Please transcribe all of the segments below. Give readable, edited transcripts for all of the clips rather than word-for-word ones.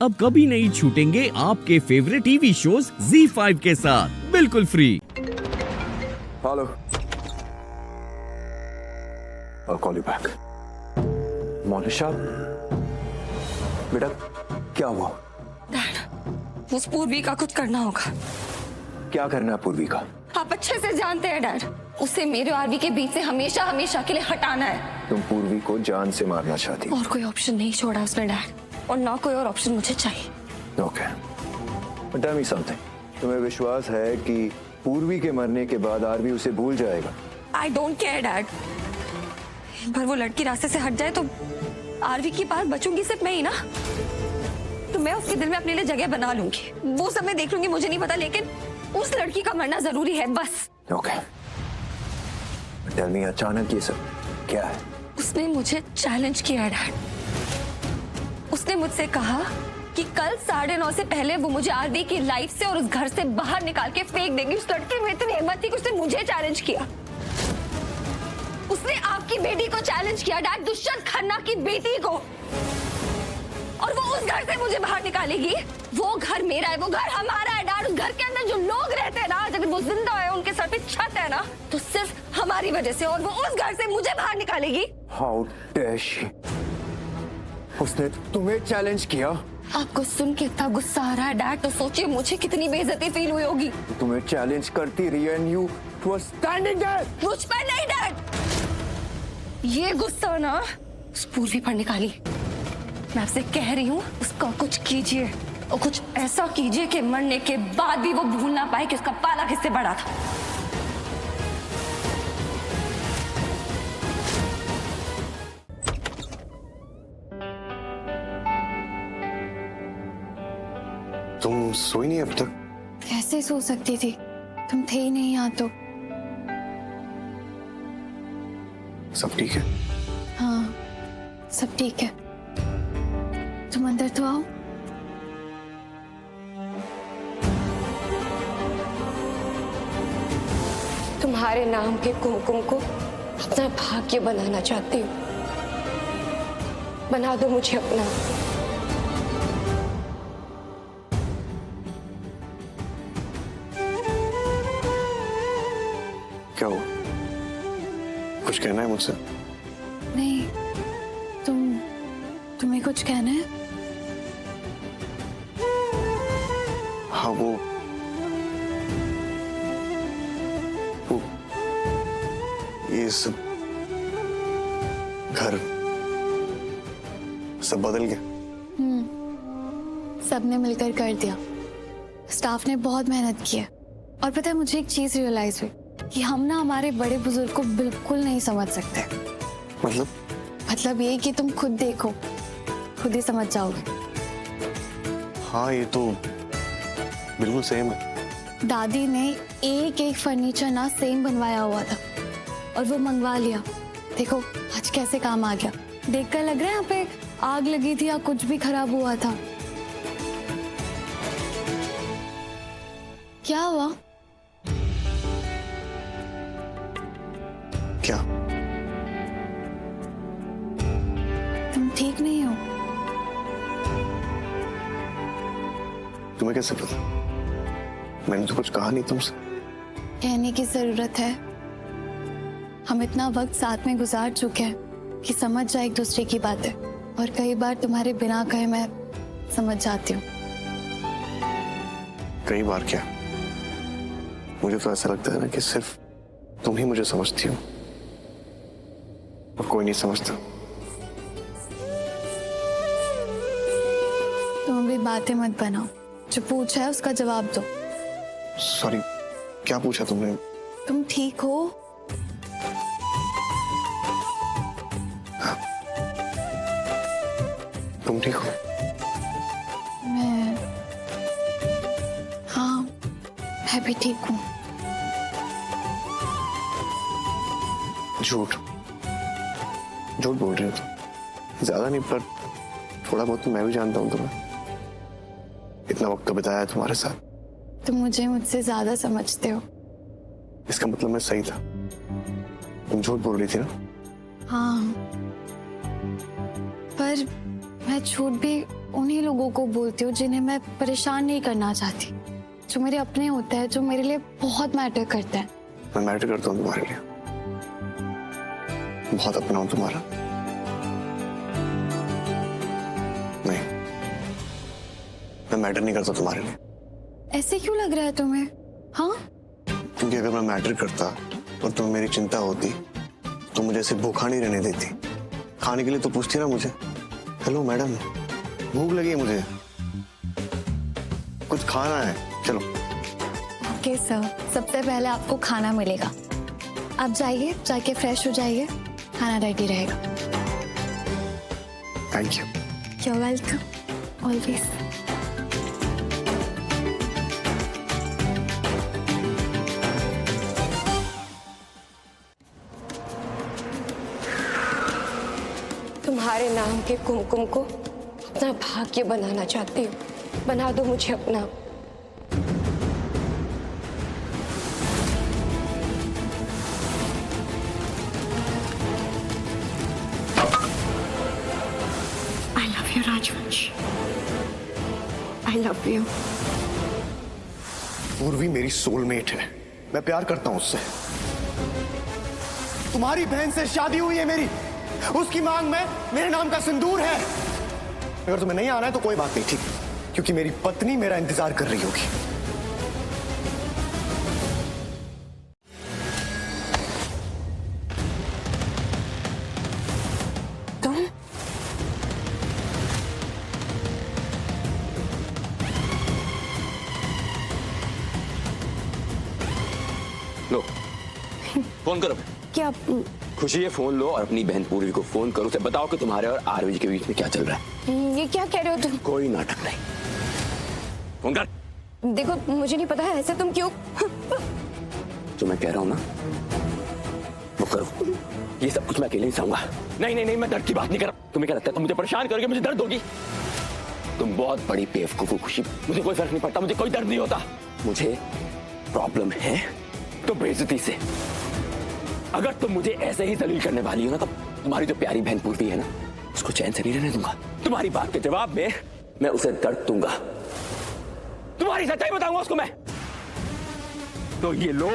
अब कभी नहीं छूटेंगे आपके फेवरेट टीवी शोज ZEE5 के साथ बिल्कुल free. Hello, I'll call you back. Monisha, बेटा क्या हुआ? डैड, उस पूर्वी का कुछ करना होगा। क्या करना है पूर्वी का? आप अच्छे से जानते हैं डैड, उसे मेरे और आरवी के बीच से हमेशा हमेशा के लिए हटाना है। तुम पूर्वी को जान से मारना चाहती? और कोई ऑप्शन नहीं छोड़ा उसने डैड, और ना कोई और ऑप्शन मुझे चाहिए। Okay, tell me something. तुम्हें विश्वास है कि पूर्वी के मरने के बाद आरवी उसे भूल जाएगा? आई डोंट केयर डैड, एक बार वो लड़की रास्ते से हट जाए तो आरवी की पास बचूंगी सिर्फ मैं ही ना। तो मैं उसके दिल में अपने लिए जगह बना लूंगी, वो सब मैं देख लूंगी, मुझे नहीं पता, लेकिन उस लड़की का मरना जरूरी है बस। ओके, टेल मी अचानक ये सब क्या है? उसने मुझे चैलेंज किया डैड। उसने मुझसे कहा कि कल 9:30 से पहले वो मुझे आरवी की लाइफ से और उस घर से बाहर निकाल के फेंक देगी। उस लड़की में इतनी हिम्मत थी कि उसने मुझे चैलेंज किया। उसने आपकी बेटी को चैलेंज किया डैड, दुष्यंत खन्ना की बेटी को, और वो उस घर से मुझे बाहर निकालेगी। वो घर मेरा है, वो घर हमारा है डैड। उस घर के अंदर जो लोग रहते हैं ना, अगर वो जिंदा है, उनके सर पे छत है ना, तो सिर्फ हमारी वजह से, और वो उस घर से मुझे बाहर निकालेगी। How dare she! उसने तुम्हें चैलेंज किया? आपको सुन के इतना गुस्सा आ रहा है डैड, तो सोचिए मुझे कितनी बेइज्जती फील हुई होगी। तुम्हें चैलेंज करती रही and you were standing there. मुझ पर नहीं डैड, ये गुस्सा ना उस पूर्वी पर निकाली। मैं आपसे कह रही हूँ, उसका कुछ कीजिए, और कुछ ऐसा कीजिए कि मरने के बाद भी वो भूल ना पाए कि उसका पाला किससे बड़ा था। तुम सोई नहीं अब तक? कैसे सो सकती थी, तुम थे ही नहीं यहाँ तो। सब ठीक है? हाँ, सब ठीक है। तुम अंदर तो आओ। तुम्हारे नाम के कुमकुम को अपना भाग्य बनाना चाहती हूँ, बना दो मुझे अपना। क्या हुआ? कुछ कहना है मुझसे? नहीं, तुम्हें कुछ कहना है? हाँ, वो ये सब घर सब बदल गया। सबने मिलकर कर दिया। स्टाफ ने बहुत मेहनत की है। और पता है, मुझे एक चीज रियलाइज हुई कि हम ना हमारे बड़े बुजुर्ग को बिल्कुल नहीं समझ सकते। मतलब ये कि तुम खुद देखो, खुद ही समझ जाओगे। हाँ, ये तो बिल्कुल सेम है। दादी ने एक एक फर्नीचर ना सेम बनवाया हुआ था, और वो मंगवा लिया। देखो आज कैसे काम आ गया। देखकर लग रहा है यहाँ पे आग लगी थी या कुछ भी खराब हुआ था। क्या हुआ? क्या? तुम ठीक नहीं हो? तुम्हें कैसे पता? मैंने तो कुछ कहा नहीं तुमसे। कहने की जरूरत है। हम इतना वक्त साथ में गुजार चुके हैं कि समझ जाए एक दूसरे की बातें, और कई बार तुम्हारे बिना कहे मैं समझ जाती हूँ। कई बार क्या? मुझे तो ऐसा लगता है ना कि सिर्फ तुम ही मुझे समझती हो और कोई नहीं समझता। तुम भी बातें मत बनाओ, जो पूछा है उसका जवाब दो। सॉरी, क्या पूछा तुमने? तुम ठीक हो? तुम ठीक हो? मैं हाँ, मैं भी ठीक हूँ। झूठ झूठ बोल रही हो तुम। ज्यादा नहीं, पर थोड़ा बहुत तो मैं भी जानता हूँ तुम्हें। इतना वक्त तो बिताया है तुम्हारे साथ। तुम मुझे मुझसे ज्यादा समझते हो। इसका मतलब मैं सही था, तुम झूठ बोल रही थी ना? हाँ, पर मैं झूठ भी उन्हीं लोगों को बोलती हूँ जिन्हें मैं परेशान नहीं करना चाहती, जो मेरे अपने होते हैं, जो मेरे लिए बहुत मैटर करते हैं। मैं मैटर करता हूँ तुम्हारे लिए, बहुत अपना हूं तुम्हारा। नहीं, मैं मैटर नहीं करता तुम्हारे लिए। ऐसे क्यों लग रहा है तुम्हें? हाँ, क्योंकि अगर मैं मैटर करता और तुम्हें मेरी चिंता होती तो मुझे ऐसे भूखा नहीं रहने देती। खाने के लिए तो पूछती ना मुझे, हेलो मैडम भूख लगी है मुझे, कुछ खाना है, चलो। ओके सर, सबसे पहले आपको खाना मिलेगा। आप जाइए, जाके फ्रेश हो जाइए, खाना रेडी रहेगा। Thank you. You are welcome, always. तुम्हारे नाम के कुमकुम को अपना भाग्य बनाना चाहती हूँ। बना दो मुझे अपना। I love you, राजवंश। I love you। पूर्वी मेरी सोलमेट है, मैं प्यार करता हूं उससे। तुम्हारी बहन से शादी हुई है मेरी, उसकी मांग में मेरे नाम का सिंदूर है। अगर तुम्हें नहीं आना है तो कोई बात नहीं, ठीक, क्योंकि मेरी पत्नी मेरा इंतजार कर रही होगी। तुम लो फोन करो। क्या? खुशी है, फोन लो और अपनी बहन पूर्वी को फोन करो, उसे बताओ कि तुम्हारे और आरवी के बीच में क्या चल रहा है। ये क्या कह रहे हो तुम? कोई नाटक नहीं, फोन कर। देखो मुझे नहीं पता है, ऐसे तुम क्यों? जो मैं कह रहा हूं ना वो करो। ये सब कुछ मैं अकेले ही सहूंगा। नहीं नहीं नहीं, मैं दर्द की बात नहीं कर रहा। तुम्हें क्या लगता है तुम मुझे परेशान करोगे, मुझे दर्द होगी? तुम बहुत बड़ी बेवकूफ हो खुशी, मुझे कोई फर्क नहीं पड़ता, मुझे कोई दर्द नहीं होता। मुझे प्रॉब्लम है तो बेइज्जती से। अगर तुम मुझे ऐसे ही जलील करने वाली हो ना, तो तुम्हारी जो प्यारी बहन पूर्वी है ना, उसको चैन से नहीं रहने दूंगा। तुम्हारी बात के जवाब में मैं उसे दर्द दूंगा, तुम्हारी सच्चाई बताऊंगा उसको मैं। तो ये लो,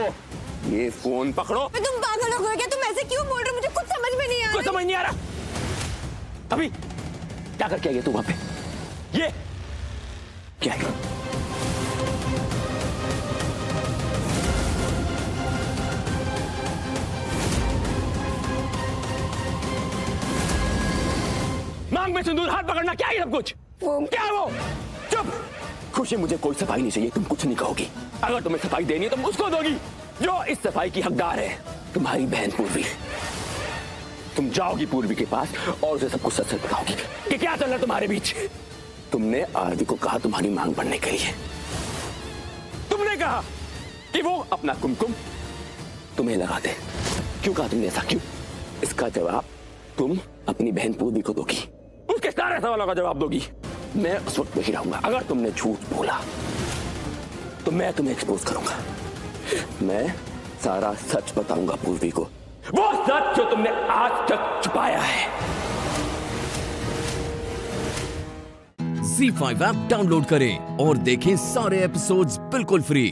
ये फोन पकड़ो। तुम पागल हो गए क्या? तुम ऐसे क्यों बोल रहे हो? मुझे कुछ समझ में नहीं आ रहा। कुछ समझ नहीं आ रहा। अभी क्या करके आई है तू वहां पे? ये क्या है? मांग में सिंदूर, हाथ पकड़ना, क्या है सब कुछ? वो क्या है वो? चुप। खुशी, मुझे कोई सफाई नहीं चाहिए, तुम कुछ नहीं कहोगी। अगर तुम्हें सफाई देनी है तुम उसको दोगी जो इस सफाई की हकदार है, तुम्हारी बहन पूर्वी। तुम जाओगी पूर्वी के पास और उसे सब कुछ सच सच बताओगी कि क्या चल रहा है तुम्हारे बीच। तुमने आरवी को कहा तुम्हारी मांग बढ़ने के लिए, तुमने कहा कि वो अपना कुमकुम तुम्हें लगा दे। क्यों कहा तुमने ऐसा, क्यों? इसका जवाब तुम अपनी बहन पूर्वी को दोगी, उसके सारे सवालों का जवाब दोगी। मैं उस वक्त वही रहूंगा। अगर तुमने झूठ बोला तो मैं तुम्हें एक्सपोज करूंगा। मैं सारा सच बताऊंगा पूर्वी को, वो सच जो तुमने आज तक छुपाया है। Z5 ऐप डाउनलोड करें और देखें सारे एपिसोड्स बिल्कुल फ्री।